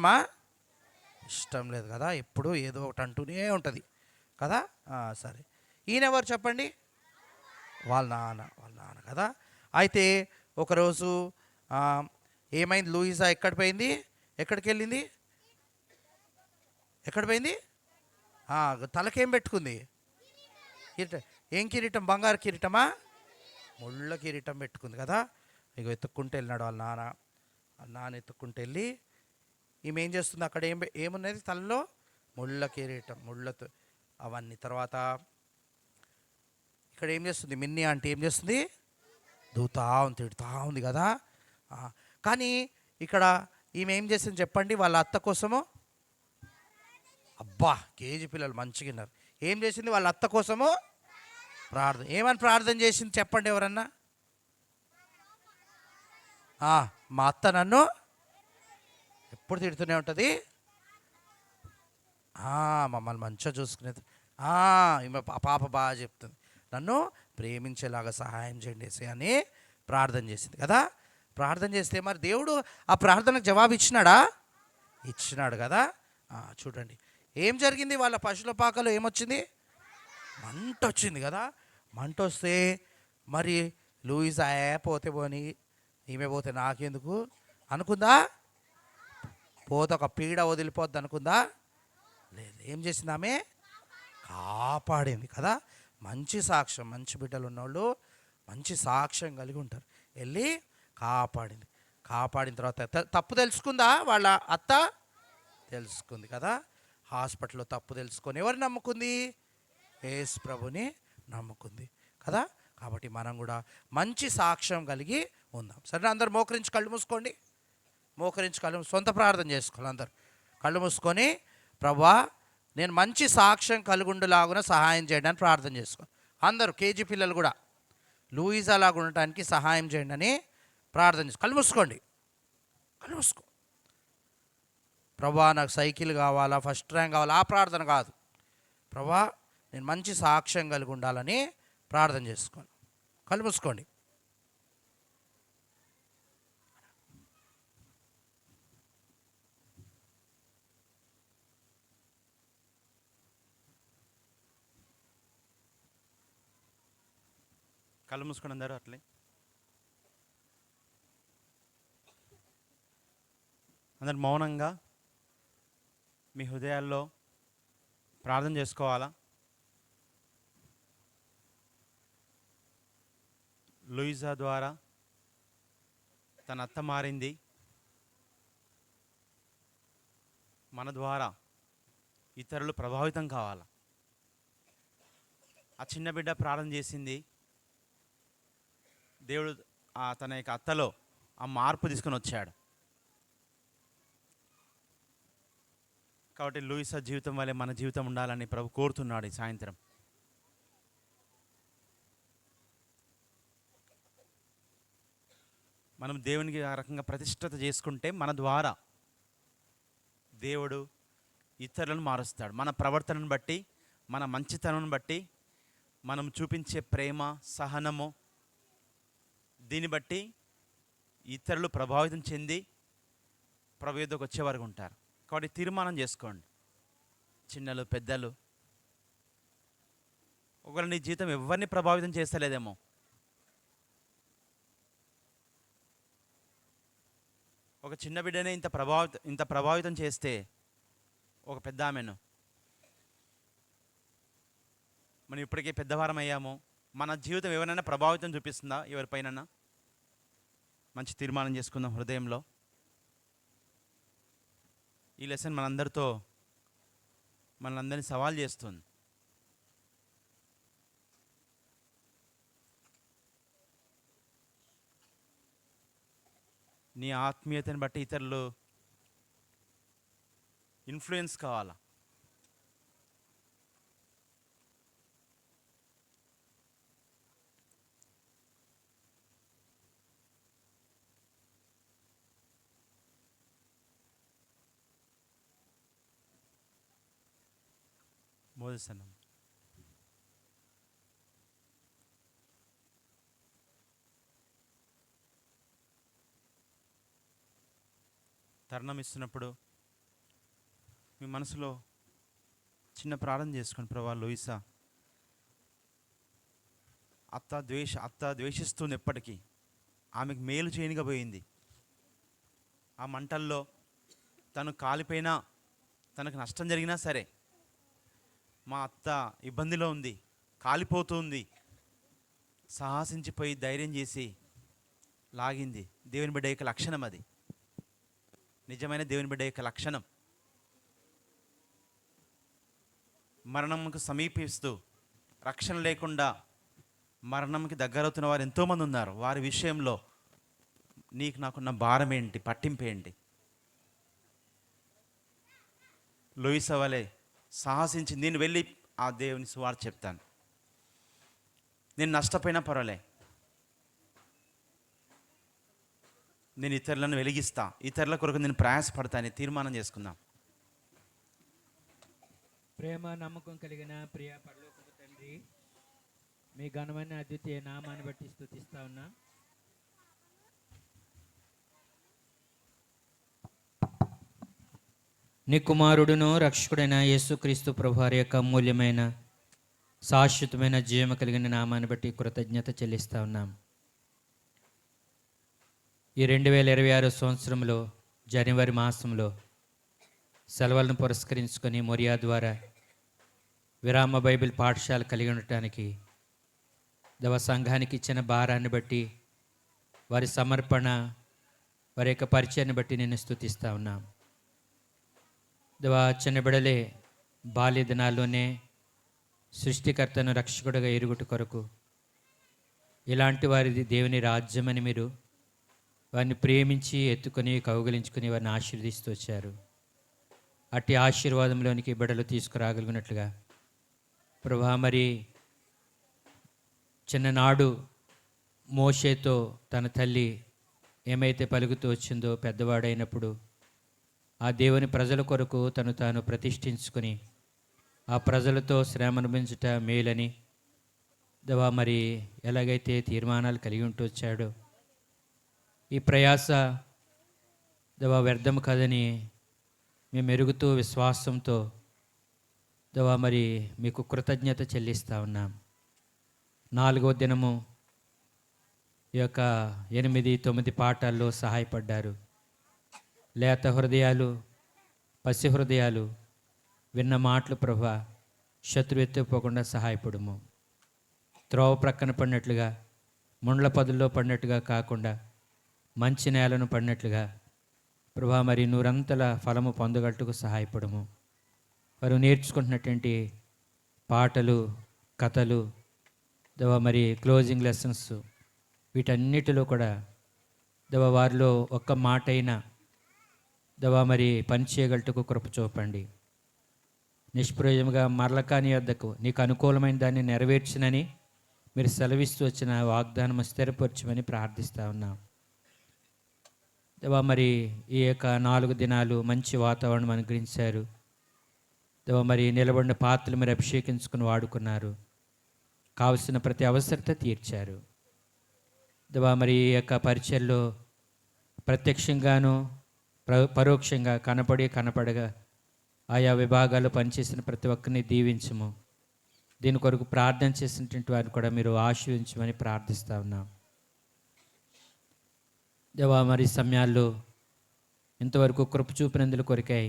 ఇష్టమా? ఇష్టం లేదు కదా, ఎప్పుడు ఏదో ఒకటి అంటూనే ఉంటుంది కదా. సరే, ఈయన ఎవరు చెప్పండి? వాళ్ళ నాన్న కదా. అయితే ఒకరోజు ఏమైంది? లూయిజా ఎక్కడ పోయింది? ఎక్కడికి వెళ్ళింది? ఎక్కడ పోయింది? తలకేం పెట్టుకుంది? కిరీటం. ఏం కిరీటం? బంగారు కిరీటమా? ముళ్ళ కిరీటం పెట్టుకుంది కదా. ఇక ఎత్తుక్కుంటూ వెళ్ళినాడు వాళ్ళ నాన్న ఎత్తుక్కుంటూ వెళ్ళి, ఈమె ఏం చేస్తుంది? అక్కడ ఏమున్నది తలలో? ముళ్ళ కిరీటం, ముళ్ళతో అవన్నీ. తర్వాత ఇక్కడ ఏం చేస్తుంది? మిన్ని అంటే ఏం చేస్తుంది? తిడుతూ ఉంది కదా. కానీ ఇక్కడ ఈమె ఏం చేసింది చెప్పండి? వాళ్ళ అత్త కోసము, అబ్బా కేజీ పిల్లలు మంచిగా ఉన్నారు. ఏం చేసింది? వాళ్ళ అత్త కోసము ప్రార్థన. ఏమని ప్రార్థన చేసింది చెప్పండి ఎవరన్నా? మా అత్త నన్ను ఎప్పుడు తిడుతూనే ఉంటుంది, మమ్మల్ని మంచిగా చూసుకునేది. ఈమె పాప బాగా చెప్తుంది, నన్ను ప్రేమించేలాగా సహాయం చేయండి అని ప్రార్థన చేసింది కదా. ప్రార్థన చేస్తే మరి దేవుడు ఆ ప్రార్థనకు జవాబు ఇచ్చినాడా? ఇచ్చినాడు కదా. చూడండి ఏం జరిగింది. వాళ్ళ పశువుల పాకలో ఏమొచ్చింది? మంట వచ్చింది కదా. మంట వస్తే మరి లూయిజా పోతే పోని, ఈమె పోతే నాకెందుకు అనుకుందా? పోతే ఒక పీడ వదిలిపోద్ది అనుకుందా? లేదు. ఏం చేసింది? ఆమె కాపాడింది కదా. మంచి సాక్ష్యం, మంచి బిడ్డలు ఉన్నవాళ్ళు మంచి సాక్ష్యం కలిగి ఉంటారు. వెళ్ళి కాపాడింది. కాపాడిన తర్వాత తప్పు తెలుసుకుందా వాళ్ళ అత్త? తెలుసుకుంది కదా. హాస్పిటల్లో తప్పు తెలుసుకొని ఎవరు నమ్ముకుంది? యేసు ప్రభుని నమ్ముకుంది కదా. కాబట్టి మనం కూడా మంచి సాక్ష్యం కలిగి ఉందాం. సరే, అందరు మోకరించి కళ్ళు మూసుకోండి. మోకరించి సొంత ప్రార్థన చేసుకోవాలి. అందరు కళ్ళు మూసుకొని, ప్రభువా నేను మంచి సాక్ష్యం కలుగుండులాగున సహాయం చేయండి అని ప్రార్థన చేసుకోవాలి. అందరూ కేజీ పిల్లలు కూడా లూయిజా లాగా ఉండటానికి సహాయం చేయండి అని ప్రార్థన చేసుకో. కళ్ళు మూసుకోండి. కళ్ళు మూసుకో. ప్రభువా నాకు సైకిల్ కావాలా, ఫస్ట్ ర్యాంక్ కావాలా, ఆ ప్రార్థన కాదు. ప్రభువా నేను మంచి సాక్ష్యం కలిగి ఉండాలని ప్రార్థన చేసుకోండి. కళ్ళు మూసుకోండి. కళ్ళు మూసుకొని అందరూ అట్లే అందరు మౌనంగా మీ హృదయాల్లో ప్రార్థన చేసుకోవాలా. లూయిజా ద్వారా తన అత్త మారింది, మన ద్వారా ఇతరులు ప్రభావితం కావాలా. ఆ చిన్న బిడ్డ ప్రార్థన చేసింది, దేవుడు తన యొక్క అత్తలో ఆ మార్పు తీసుకొని వచ్చాడు. కాబట్టి లూయిసా జీవితం వల్లే మన జీవితం ఉండాలని ప్రభు కోరుతున్నాడు. ఈ సాయంత్రం మనం దేవునికి ఆ రకంగా ప్రతిష్టత చేసుకుంటే మన ద్వారా దేవుడు ఇతరులను మారుస్తాడు. మన ప్రవర్తనను బట్టి, మన మంచితనం బట్టి, మనం చూపించే ప్రేమ, సహనము, దీన్ని బట్టి ఇతరులు ప్రభావితం చెంది ప్రభు యొద్దకు వచ్చేవారు ఉంటారు. కాబట్టి తీర్మానం చేసుకోండి, చిన్నలు పెద్దలు. ఒకవేళ నీ జీవితం ఎవరిని ప్రభావితం చేస్తలేదేమో, ఒక చిన్న బిడ్డనే ఇంత ప్రభావితం చేస్తే, ఒక పెద్ద ఆమెను, మనం ఇప్పటికే పెద్దవారం అయ్యాము, మన జీవితం ఎవరైనా ప్రభావితం చూపిస్తుందా ఎవరిపైన? మంచి తీర్మానం చేసుకుందాం హృదయంలో. ఈ లెసన్ మనందరినీ సవాల్ చేస్తుంది. నీ ఆత్మీయతను బట్టి ఇతరులు ఇన్ఫ్లుయెన్స్ కావాలా. మోదసనం తరుణం ఇస్తున్నప్పుడు మీ మనసులో చిన్న ప్రార్థన చేసుకోండి. ప్రభా, లూయిసా అత్త ద్వేషిస్తుంది ఎప్పటికీ. ఆమెకు మేలు చేయనిగా పోయింది. ఆ మంటల్లో తను కాలిపోయినా, తనకు నష్టం జరిగినా సరే, మా అత్త ఇబ్బందిలో ఉంది, కాలిపోతుంది, సాహసించిపోయి ధైర్యం చేసి లాగింది. దేవుని బిడ్డ యొక్క లక్షణం అది. నిజమైన దేవుని బిడ్డ యొక్క లక్షణం. మరణంకు సమీపిస్తూ రక్షణ లేకుండా మరణంకి దగ్గరవుతున్న వారు ఎంతోమంది ఉన్నారు. వారి విషయంలో నీకు నాకున్న భారం ఏంటి, పట్టింపు ఏంటి? లూయిసా వలె సాహసించి నేను వెళ్ళి ఆ దేవుని సువార్త చెప్తాను, నేను నష్టపోయినా పర్వాలే, నేను ఇతరులను వెలిగిస్తా, ఇతరుల కొరకు నేను ప్రయాసపడతానని తీర్మానం చేసుకుందాం. ప్రేమ నమ్మకం కలిగిన ప్రియ పరలోకపు తండ్రి, మీ ఘనమైన అద్వితీయ నామాన్ని బట్టి స్తుతిస్తా ఉన్నా. నీ కుమారుడును రక్షకుడైన యేసుక్రీస్తు ప్రభువారి యొక్క అమూల్యమైన శాశ్వతమైన జీవము కలిగిన నామాన్ని బట్టి కృతజ్ఞత చెల్లిస్తా ఉన్నాం. ఈ 2026 సంవత్సరంలో జనవరి మాసంలో సెలవులను పురస్కరించుకొని మొరియా ద్వారా విరామ బైబిల్ పాఠశాల కలిగి ఉండటానికి దవ సంఘానికి ఇచ్చిన భారాన్ని బట్టి, వారి సమర్పణ, వారి యొక్క పరిచయాన్ని బట్టి నేను స్తుతిస్తా ఉన్నాం. దవ చిన్న బిడలే బాల్య దినాల్లోనే సృష్టికర్తను రక్షకుడుగా ఎరుగుట కొరకు ఇలాంటి వారిది దేవుని రాజ్యమని మీరు వారిని ప్రేమించి ఎత్తుకొని కౌగిలించుకొని వారిని ఆశీర్వదిస్తూ వచ్చారు. అట్టి ఆశీర్వాదంలోనికి బిడలు తీసుకురాగలిగినట్లుగా ప్రభా, మరి చిన్ననాడు మోషేతో తన తల్లి ఏమైతే పలుకుతూ వచ్చిందో, పెద్దవాడైనప్పుడు ఆ దేవుని ప్రజల కొరకు తను తాను ప్రతిష్ఠించుకొని ఆ ప్రజలతో శ్రమ అనుభవించుట మేలని దవా మరి ఎలాగైతే తీర్మానాలు కలిగి ఉంటూ వచ్చాడో, ఈ ప్రయాస దవా వ్యర్థం కాదని మేము ఎరుగుతూ విశ్వాసంతో దవా మరి మీకు కృతజ్ఞత చెల్లిస్తూ ఉన్నాం. 4వ దినము ఈ యొక్క 8-9 పాఠాల్లో సహాయపడ్డారు. లేత హృదయాలు, పసి హృదయాలు విన్న మాటలు ప్రభా, శత్రు ఎత్తుపోకుండా సహాయపడుము. త్రోవ ప్రక్కన పడినట్లుగా, ముండ్ల పదుల్లో పడినట్టుగా కాకుండా మంచి నేలను పడినట్లుగా ప్రభా మరి నూరంతల ఫలము పొందగట్టుకు సహాయపడము. వారు నేర్చుకుంటున్నటువంటి పాటలు, కథలు, దవా మరి క్లోజింగ్ లెసన్స్, వీటన్నిటిలో కూడా దవా వారిలో ఒక్క మాట అయినా దవా మరి పనిచేయగలటకు కృప చూపండి. నిష్ప్రయోజముగా మరలకాని వద్దకు నీకు అనుకూలమైన దాన్ని నెరవేర్చునని మీరు సెలవిస్తూ వచ్చిన వాగ్దానం స్థిరపరచమని ప్రార్థిస్తూ ఉన్నాం. దేవా మరి ఈ యొక్క 4 దినాలు మంచి వాతావరణం అనుగ్రహించారు. దేవా మరి నిలబడిన పాత్రలు మీరు అభిషేకించుకుని వాడుకున్నారు. కావలసిన ప్రతి అవసరత తీర్చారు. దేవా మరి ఈ యొక్క పరిచయలో ప్రత్యక్షంగాను పరోక్షంగా కనపడగా ఆయా విభాగాల్లో పనిచేసిన ప్రతి ఒక్కరిని దీవించము. దీని కొరకు ప్రార్థన చేసినటువంటి వారిని కూడా మీరు ఆశీర్వదించమని ప్రార్థిస్తూ ఉన్నాం. దేవా మరి సమయాల్లో ఇంతవరకు కృప చూపినందుల కొరకై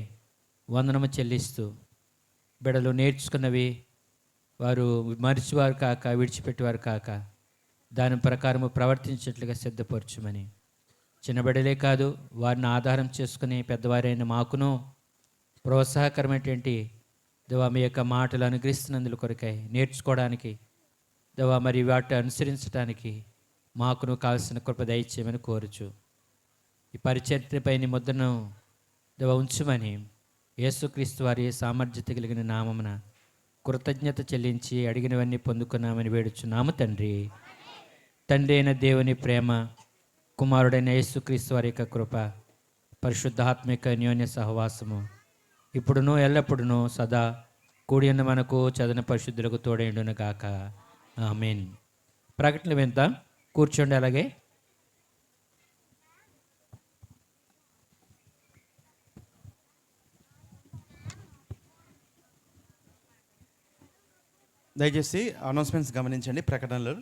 వందనము చెల్లిస్తూ, బిడలు నేర్చుకున్నవి వారు మరిచివారు కాక, విడిచిపెట్టేవారు కాక, దాని ప్రకారము ప్రవర్తించేట్లుగా సిద్ధపరచుమని, చిన్న బిడలే కాదు వారిని ఆధారం చేసుకుని పెద్దవారైన మాకును ప్రోత్సాహకరమైనటువంటి దేవా మీ యొక్క మాటలు అనుగ్రహిస్తున్నందుల కొరకై నేర్చుకోవడానికి, దేవా మరి వాటిని అనుసరించడానికి మాకును కావాల్సిన కృప దయచేయమని కోరుచు, ఈ పరిచర్యపై నీ ముద్రను దేవా ఉంచుమని యేసుక్రీస్తు వారి సామర్థ్యత కలిగిన నామమున కృతజ్ఞత చెల్లించి అడిగినవన్నీ పొందుకున్నామని వేడుచున్నాము తండ్రి. తండ్రి అయిన దేవుని ప్రేమ, కుమారుడైన యేసుక్రీస్తు వారి యొక్క కృప, పరిశుద్ధాత్మిక అన్యోన్య సహవాసము ఇప్పుడును ఎల్లప్పుడును సదా కూడి ఉన్న మనకు చదన పరిశుద్ధులకు తోడైండును గాక. ఆమేన్. ప్రకటన వింత కూర్చోండి. అలాగే దయచేసి అనౌన్స్మెంట్స్ గమనించండి, ప్రకటనలు.